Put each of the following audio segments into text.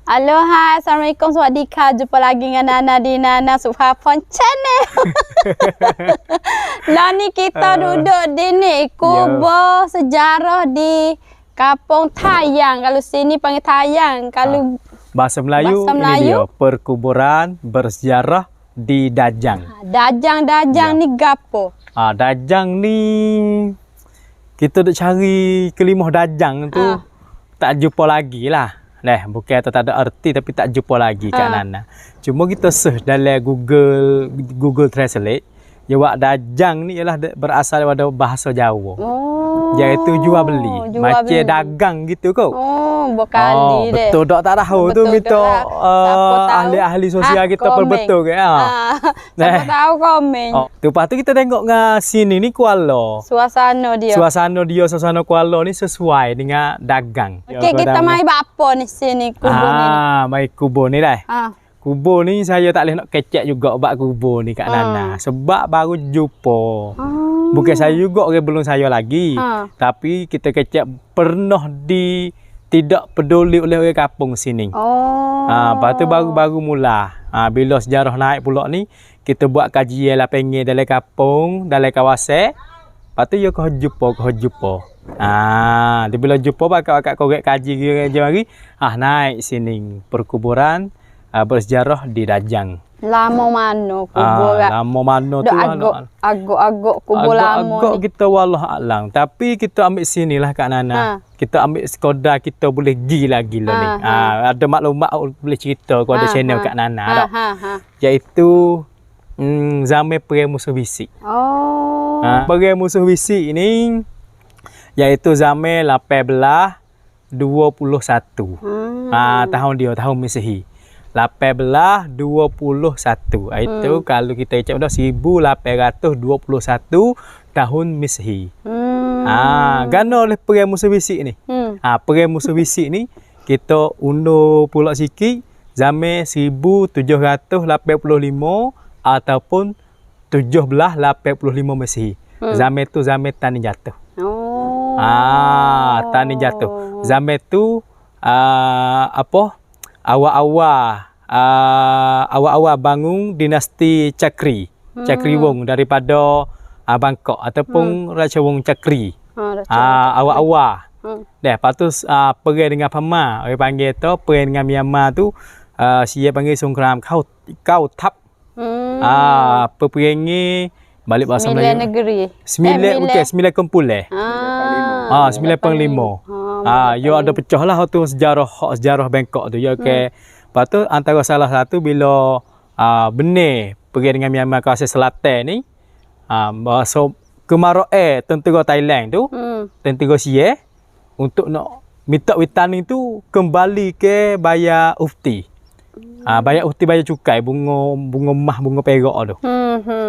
Aloha, Assalamualaikum, Swadika. Jumpa lagi dengan Nana di Nana Suphapon Channel. Lah ni kita duduk di ni kubur sejarah di Kampung Tayang. Kalau sini panggil Tayang. Kalau bahasa Melayu, ini dia perkuburan bersejarah di Dajang. Dajang ni gapo? Dajang ni kita duk cari kelimah Dajang tu tak jumpa lagi lah. Bukan tak ada arti tapi tak jumpa lagi Kak Nana. Cuma kita search dalam Google Translate, jawab Dajang ni ialah berasal daripada bahasa Jawa. Iaitu jual beli. Macam dagang gitu kau. Berkali deh. Betul tak tahu tu kita ahli-ahli sosial kita perbetul ke. Siapa tahu komen. Lepas tu kita tengok dengan sini ni Kuala. Suasana Kuala ni sesuai dengan dagang. Okey, kita mai apa ni sini kubur ni. Mai kubur ni dah. Kubur ni saya tak boleh nak kecek juga bab kubur ni Kak Nana. Sebab baru jumpa. Bukan saya juga orang belum saya lagi. Tapi kita kecek pernah tidak peduli oleh orang kampung sini. Lepas tu baru mula. Bila sejarah naik pula ni, kita buat kajian lah pengen dalam kampung, dalam kawasan. Lepas tu ya kau jumpa. Bila jumpa bakal korek kaji hari naik sini perkuburan bersejarah di Dajang. Lama mana kubur? Lama mana tu? Agak kubur lama agak kita wallah alam. Tapi kita ambil sinilah Kak Nana. Kita ambil sekodar kita boleh gila ni. Ada maklumat boleh cerita kepada channel Kak Nana. Iaitu zaman Perang Musuh Bisik. Perang Musuh Bisik ni iaitu zaman 1821. Tahun tahun Masihi. 1821. Itu kalau kita cakap dah 1821 tahun Masihi. Gana oleh Perang Musuh Bisik ni. Perang Musuh Bisik ni kita undur pula sikit zaman 1785 ataupun 1785 Masihi. Zaman tu zaman Tani jatuh. Tani jatuh. Zaman tu awal-awal bangun dinasti Cakri. Cakri Wong daripada Bangkok ataupun Raja Wong Cakri. Awal-awal. Lepas tu perang dengan Pama, orang panggil tu perang dengan Myanmar tu dia panggil songkram kau tap. Peperangan balik bahasa Melayu. 9 negeri. 9 kumpulan. 9/5. Yo ada pecah lah tu sejarah Bangkok tu. Yo lepas tu antara salah satu bila benar pergi dengan Myanmar kawasan selatan ni, bahasa Kemaroe tentera Thailand tu, tentera Sia untuk nak minta Witani tu kembali ke bayar ufti. Bayar ufti, bayar cukai, bunga emas, bunga perak tu.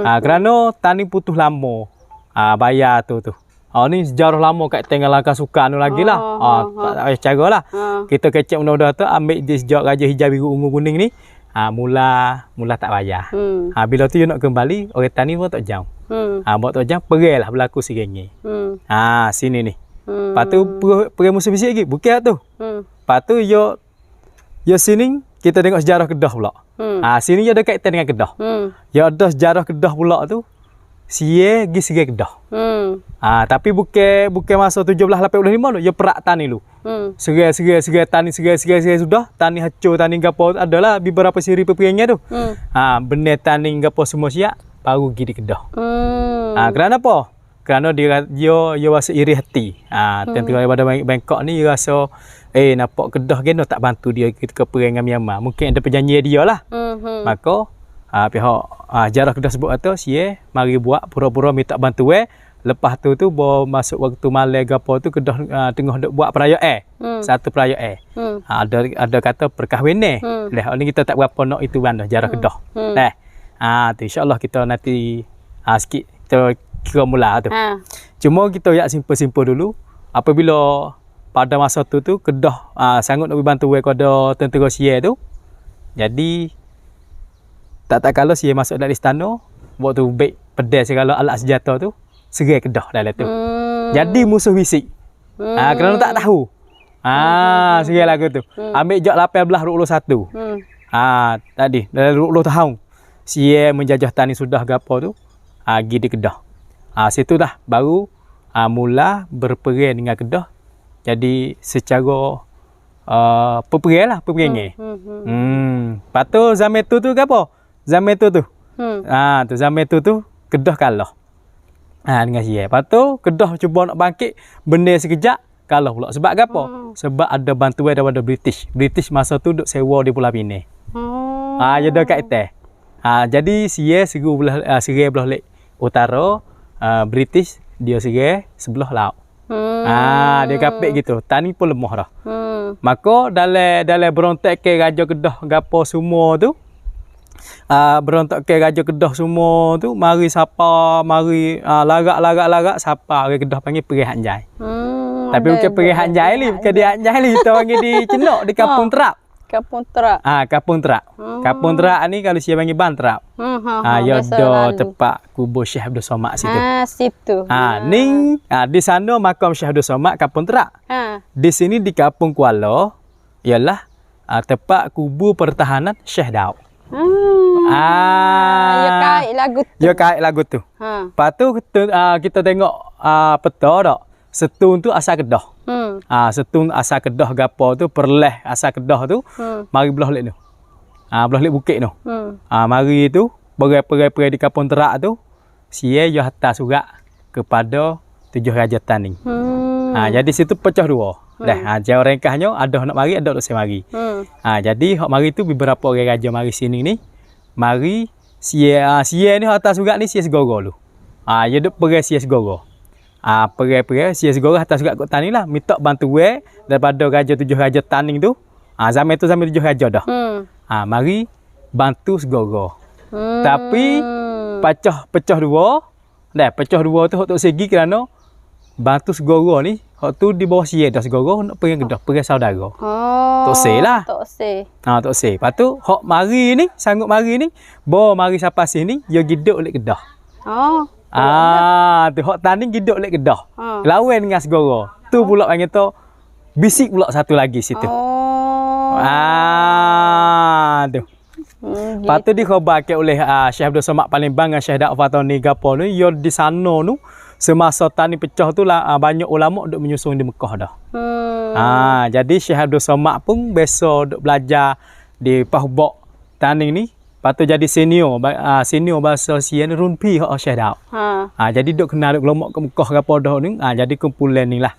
Kerana tani putus lama bayar tu. Ni sejarah lama kat tinggalkan suka anu lagi lah. Tak payah cara lah. Kita kecek mudah-mudah tu ambil dia sejak Raja Hijau biru ungu kuning ni. Mula tak bayar. Bila tu you nak kembali, orang tani pun tak jauh. Buat tak jauh, perang lah berlaku sikit. Sini ni. Lepas tu Perang Musuh Bisik lagi. Bukan tu. Lepas tu yo sini kita tengok sejarah Kedah pula. Sini yo ada kaitan dengan Kedah. Yo ada sejarah Kedah pula tu. Sia gi serai Kedah. Tapi bukan masa 1785 tu, ya perak tani lu. Serai tani sudah, tani hancur, tani gapo adalah beberapa siri peperangan tu. Benar tani gapo semua siap baru gi di Kedah. Kerana apa? Kerana dia rasa iri hati. Tentera daripada Bangkok ni dia rasa nampak Kedah kena tak bantu dia ketika perangan Myanmar. Mungkin ada perjanjian dia lah. Maka pihak sejarah Kedah sebut kata sia mari buat pura-pura minta bantuan. Lepas tu baru masuk waktu malam gapo tu Kedah tengah duk buat perayaan. Satu perayaan. Ada kata perkahwinan. Ni kita tak berapa nak itu kan sejarah Kedah. Tu insya-Allah kita nanti sikit kita kira mula tu. Cuma kita yak simple dulu. Apabila pada masa tu Kedah sangat nak bantu kepada tentera Sia tu. Jadi tak kalau Sia masuk dalam istana, waktu baik pedas segala alat senjata tu, serai Kedah dalam tu. Jadi Musuh Bisik. Kerana tak tahu. Sekian lagu tu. Ambil jok 1821. Tadi dalam 20 tahun. Sia menjajah tani sudah gapo tu. Pergi di Kedah. Situ dah baru mula berperang dengan Kedah. Jadi secara perperang lah, perperang. Lepas tu zaman tu gapo? Zaman tu. Tu zaman tu Kedah kalah. Dengan sia. Lepas tu Kedah cuba nak bangkit, benda sekejap kalah pula. Sebab apa? Sebab ada bantuan daripada British. British masa tu duk sewa di Pulau Pinang. Dia dekat atas. Jadi sia serai belah lek utara, British dia serai sebelah laut. Dia kapek gitu. Tani pun lemah dah. Maka dalam berontak ke Raja Kedah gapo semua tu, berontak ke Raja Kedah semua tu, mari larak siapa orang Kedah panggil Perih Hak Jai. Tapi bukan Perih Hak Jai ni, bukan dia Hak Jai ni, kita panggil di Cenok di Kampung Terap. Kampung Terap. Kampung Terap. Kampung Terap ni kalau siapa panggil Ban Terap. Ya ada tempat kubur Syekh Abdul Somad situ. Situ. Ning di sana makam Syekh Abdul Somad Kampung Terap. Di sini di Kampung Kuala ialah tempat kubur pertahanan Syekh Daud. Ya kait lagu tu. Ya kait lagu tu. Lepas tu kita tengok peta tak. Setun tu asal Kedah. Setun asal Kedah gapo tu, perleh asal Kedah tu. Mari belah lek tu. Belah lek bukit tu. Mari tu perai-perai di Kampung Terak tu, sia yo hantar surat kepada 7 raja tani. Jadi situ pecah dua. Dah, jauh ringkasnya ada nak mari, ada tak saya mari. Jadi hak mari tu beberapa orang raja mari sini ni. Mari sia ni hantar surat ni sia segoro lu. Ya duk perai sia segoro. Perai-perai sia segoro hantar surat kat tani lah, minta bantuan daripada raja 7 raja tani tu. Zaman tu zaman 7 raja dah. Mari bantu segoro. Tapi pecah dua. Dah, pecah dua tu hak tok segi kerana bantu segoro ni hak tu di bawah sia dah segoro nak pergi Kedah, pergi saudara. Tok se lah. Tok se. Tok se. Lepas tu hak mari ni, sanggup mari ni, mari sampai sini dia giduk lek Kedah. Tu hak tani giduk lek Kedah. Lawan dengan segoro. Tu pula panggil tu bisik pula satu lagi situ. Tu. Lepas tu dikhabarkan oleh Syekh Abdul Somad Palembang dengan Syekh Daud Fatani gapo ni, yo di sana tu semasa tani pecah tu lah banyak ulama duk menyusun di Mekah dah. Jadi Syekh Abdul Somad pun biasa duk belajar di Pahubak tani ni. Lepas tu jadi senior bahasa Sian Runpi hak Syekh Daud. Jadi duk kenal duk kelompok ke Mekah gapo dah ni. Jadi kumpulan ni lah.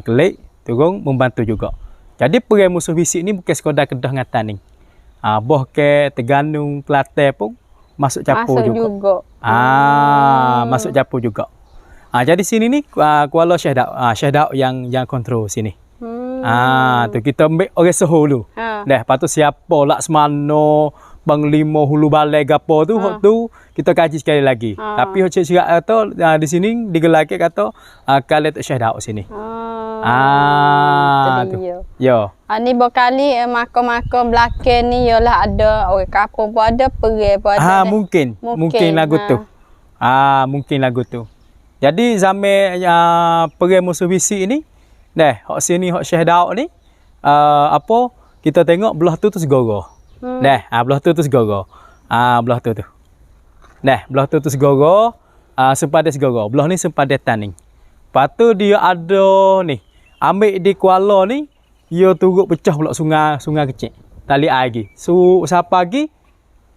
Kelik turun membantu juga. Jadi perang musuh fisik ni bukan sekadar Kedah dengan tani. Boh ke Terengganu, Kelantan pun masuk campur juga. Masuk campur juga. Jadi sini ni Kuala Syekh Daud. Syekh Daud yang kontrol sini. Tu kita ambil orang Soho dulu. Dah, lepas tu siapa Laksmana, Panglima Hulu Balai gapo tu, hak tu kita kaji sekali lagi. Tapi hak cik kata di sini digelarkan kata Khalid Syekh Daud sini. Tu. Yo. Ni berkali makam-makam belakang ni ialah ada orang kampung pun ada, pergi pun ada. Mungkin lagu tu. Mungkin lagu tu. Jadi zaman perang musuh fisik ni, dah hak sini hak Syekh Daud ni kita tengok belah tu segoro. Dah, belah tu segoro. Belah tu. Dah, belah tu segoro, sempadan segoro. Belah ni sempadan tani. Lepas tu dia ada ni. Ambil di Kuala ni, dia turut pecah pula sungai kecil. Tali air lagi. Siapa lagi?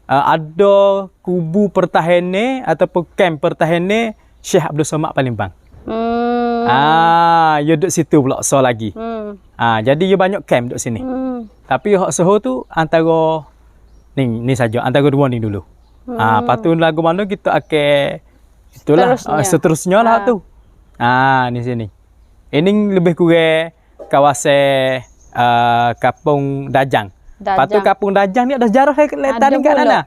Ada kubu pertahanan ataupun kamp pertahanan Syekh Abdul Somad Palembang. Dia duduk situ pula so lagi. Jadi dia banyak kamp duduk sini. Tapi hak Soho tu antara ni saja, antara dua ni dulu. Lepas tu lagu mana kita akan itulah seterusnya lah tu. Ni sini. Ini lebih kurang kawasan Kampung Dajang. Lepas tu Kampung Dajang ni ada sejarah tadi kat sana.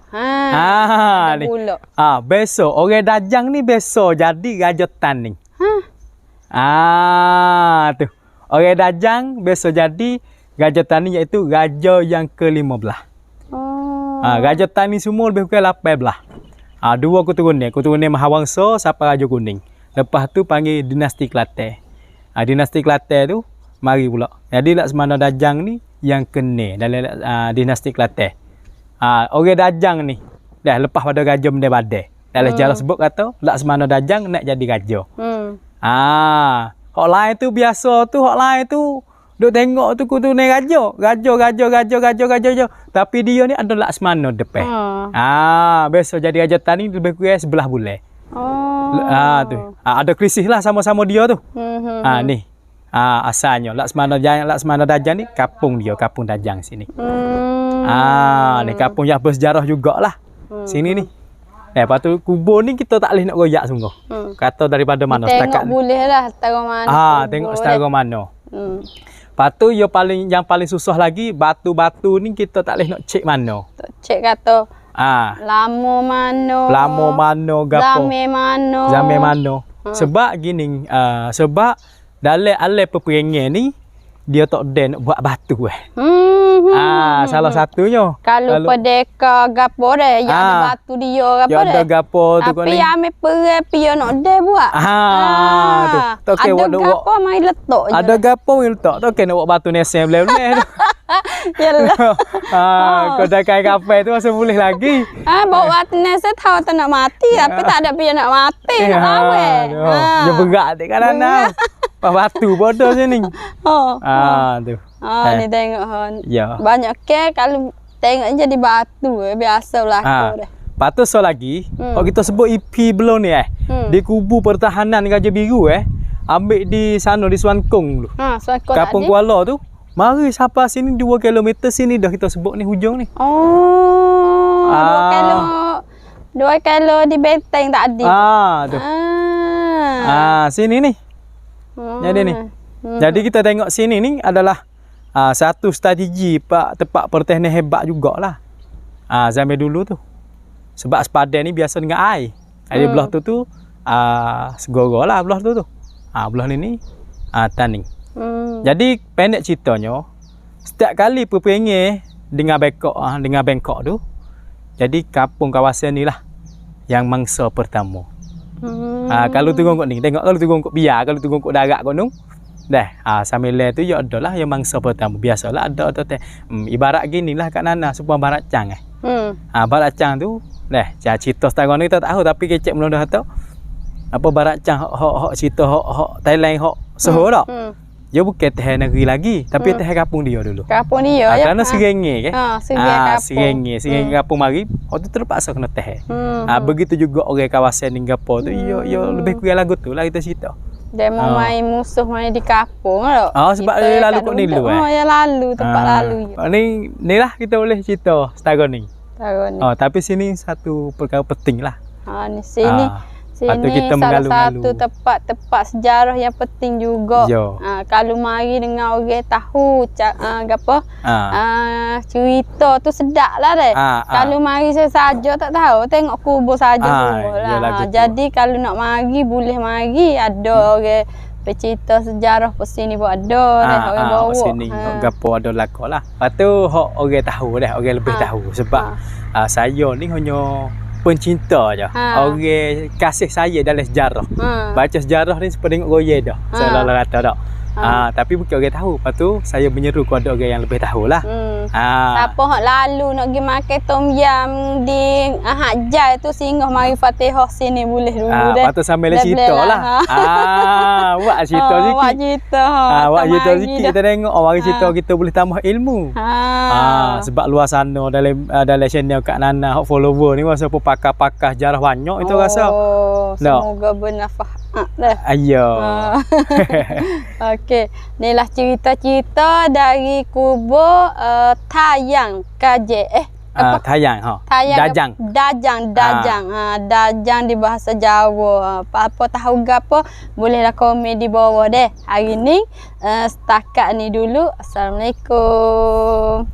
Ni. Besok orang Dajang ni besok jadi raja tani. Tu. Orang Dajang besok jadi raja tani iaitu raja yang ke-15. Raja tani semua lebih kurang 18. Dua keturunan Mahawangsa sampai Raja Kuning. Lepas tu panggil dinasti Kelantan. Dinasti Kelantan tu mari pula. Jadi Laksmana Dajang ni yang kene dalam dinasti Kelantan. Orang Dajang ni dah lepas pada raja benda badai. Dalam sejarah sebut kata Laksmana Dajang nak jadi raja. Hak lain tu biasa tu, hak lain tu duk tengok tu kutu ni raja. Tapi dia ni ada Laksmana depan. Biasa jadi raja tani lebih kurang 11 bulan. Tu. Ada krisis lah sama-sama dia tu. Ni. Asalnya Laksmana Dajang ni kampung dia, kampung Dajang sini. Ni kampung yang bersejarah jugalah. Sini ni. Lepas tu kubur ni kita tak boleh nak royak sungguh. Kata daripada mana setakat ni. Tengok boleh lah setara mana. Tengok setara mana. Lepas tu yang paling susah lagi batu-batu ni kita tak boleh nak cek mana. Cek kata lama mano gapo. Zame mano. Sebab gini sebab dalam alai peperangan ni dia tak ada nak buat batu salah satunya. Kalau Perdeka gapo dah yang ada batu dia gapo dah. Ada gapo tu kan. Tapi ame perang pia nak dah buat. Tu. Tok ada gapo mai letak je. Ada gapo mai letak tu kena buat batu nesen bleh-bleh tu. Yalah. Kau dah kai kafe tu masa boleh lagi. Bawa batu nesen tahu tak nak mati tapi tak ada pia nak mati nak lawe. Dia berat dekat kanan. Batu bodoh sini. Tu. Ni tengok Ya. Banyak kalau tengok jadi batu biasa berlaku dah. Lepas tu so lagi, kalau kita sebut EP belum ni di kubu pertahanan Raja Biru ambil di sana di Suankong dulu. Suankong Kampung Kuala tu. Mari sampai sini 2 km sini dah kita sebut ni hujung ni. 2 kilo di benteng tadi. Tu. Sini ni. Jadi ni. Jadi kita tengok sini ni adalah satu strategi tempat pertahanan hebat jugalah. Zaman dulu tu. Sebab sepadan ni biasa dengan air. Ada belah tu segoro lah belah tu. Belah ni tani. Jadi pendek ceritanya, setiap kali peperangan dengan Bangkok tu, jadi kampung kawasan ni lah yang mangsa pertama. Kalau tunggu ni, tengok kalau tunggu biar, kalau tunggu darat gunung, dah sambil tu ya adalah yang mangsa pertama. Biasalah ada ibarat gini lah kat Nana supaya barat cang barat cang tu dah cerita setengah ni kita tahu tapi kecek belum dah tahu apa barat cang hok cerita hok Thailand hok Soho dak. Dia bukan teh negeri lagi tapi teh kampung dia dulu. Kampung dia ya. Kerana serenge serenge serenge kampung mari waktu terpaksa kena teh. Begitu juga orang kawasan Singapura tu yo lebih kurang lagu tu lah kita cerita. Dia mau main musuh main di kampung tak? Sebab dia lalu kat nilu ya lalu tempat lalu je. Ni lah kita boleh cerita setara ni. Tapi sini satu perkara penting lah. Ni sini kita salah satu tempat sejarah yang penting juga. Kalau mari dengan orang tahu apa cerita tu sedap lah deh. Kalau mari saya saja tak tahu tengok kubur saja lah. Jadi kalau nak mari boleh mari ada orang bercerita sejarah pesini pun ada orang bawa. Sini gapo ada lakon lah. Lepas tu orang tahu dah, orang lebih tahu sebab saya ni hanya pencinta je. Orang kasih saya dalam sejarah. Baca sejarah ni seperti tengok goye dah. Seolah-olah kata dak. Tapi bukan orang tahu. Lepas tu saya menyeru kepada orang yang lebih tahulah. Siapa hak lalu nak pergi makan tom yam di Hajar tu singgah mari Fatihah sini boleh dulu dah. Lepas tu sambil cerita lah. Buat cerita sikit. Buat cerita. Buat cerita sikit kita tengok mari cerita kita boleh tambah ilmu. Sebab luar sana dalam channel Kak Nana hak follower ni rasa pakar-pakar sejarah banyak itu rasa. Semoga bermanfaat dah. Ayo. Okey, inilah cerita-cerita dari kubur Tayang KJ. Tayang Dajang. Dajang di bahasa Jawa. Apa tahu gapo bolehlah komen di bawah deh. Hari ni setakat ni dulu. Assalamualaikum.